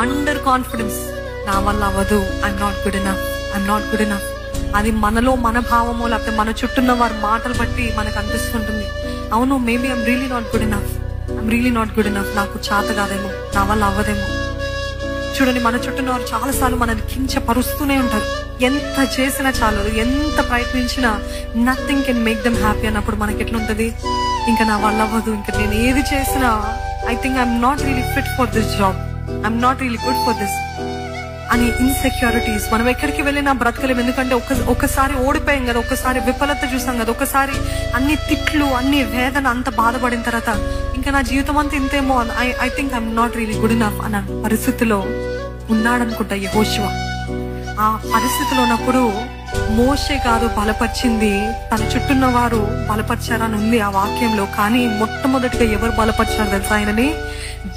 Under confidence, నా వల్ల అవ్వదు, I'm not good enough, I'm not good enough. అది మనలో మన భావమో లేకపోతే మన చుట్టూన్న వారి మాటలు బట్టి మనకు అనిపిస్తుంటుంది, అవును maybe I'm really not good enough, I'm really not good enough, నాకు చేత కాదేమో, నా వల్ల అవ్వదేమో. చూడండి, మన చుట్టూన్న వారు చాలాసార్లు మనల్ని కించపరుస్తూనే ఉంటారు. ఎంత చేసినా చాలు, ఎంత ప్రయత్నించినా nothing can make them happy అన్నప్పుడు మనకి ఎట్లుంటది, ఇంకా నా వల్ల అవ్వదు, ఇంకా నేను ఏది చేసినా I think I'm not really fit for this job, I'm not really good for this అని ఇన్సెక్యూరిటీస్. మనం ఎక్కడికి వెళ్ళినా బ్రతకలేము, ఎందుకంటే ఒకసారి ఓడిపోయాం కదా, ఒకసారి విఫలత చూసాం కదా, ఒకసారి అన్ని తిట్లు, అన్ని వేదన, అంత బాధపడిన తర్వాత ఇంకా నా జీవితం అంతా ఇంతేమో, I think I'm not really good enough అన్న పరిస్థితిలో ఉన్నాడనుకుంటా యెహోషువ. ఆ పరిస్థితిలో ఉన్నప్పుడు మోషే కాదు బలపరిచింది, తన చుట్టూన్న వారు బలపరిచారని ఉంది ఆ వాక్యంలో. కానీ మొట్టమొదటిగా ఎవరు బలపరిచారు తెలుసా? ఆయనని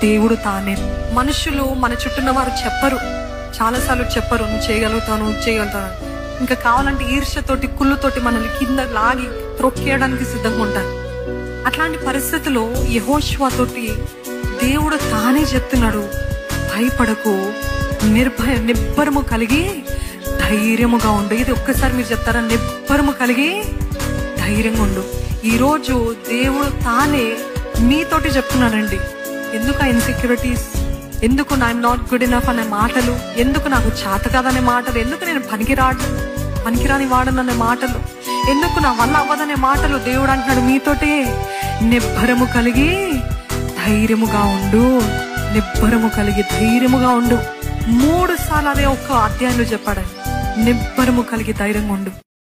దేవుడు తానే. మనుషులు మన చుట్టూన్న వారు చెప్పరు, చాలాసార్లు చెప్పరు, నువ్వు చేయగలుగుతాను, నువ్వు చేయగలుగుతాను, ఇంకా కావాలంటే ఈర్ష్యతోటి, కుళ్ళుతోటి మనల్ని కింద లాగి త్రొక్కేయడానికి సిద్ధంగా ఉంటారు. అట్లాంటి పరిస్థితుల్లో యెహోషువ తోటి దేవుడు తానే చెప్తున్నాడు, భయపడకు, నిబ్బరము కలిగి ధైర్యముగా ఉండు. ఇది ఒక్కసారి మీరు చెప్తారా? నిబ్బరము కలిగి ధైర్యంగా ఉండు. ఈరోజు దేవుడు తానే మీతోటి చెప్తున్నానండి. ఎందుకు ఆ ఇన్సెక్యూరిటీస్, ఎందుకు ఐఎమ్ నాట్ గుడ్ ఇనఫ్ అనే మాటలు, ఎందుకు నాకు చేత కాదనే మాటలు, ఎందుకు నేను పనికిరాని వాడననే మాటలు, ఎందుకు నా వల్ల అవ్వదనే మాటలు? దేవుడు అంటున్నాడు మీతోటే, నిబ్బరము కలిగి ధైర్యముగా ఉండు, నిబ్బరము కలిగి ధైర్యముగా ఉండు. 3 సార్లు అదే ఒక్క అధ్యాయంలో చెప్పాడు, నిబ్బరము కలిగి ధైర్యంగా ఉండు.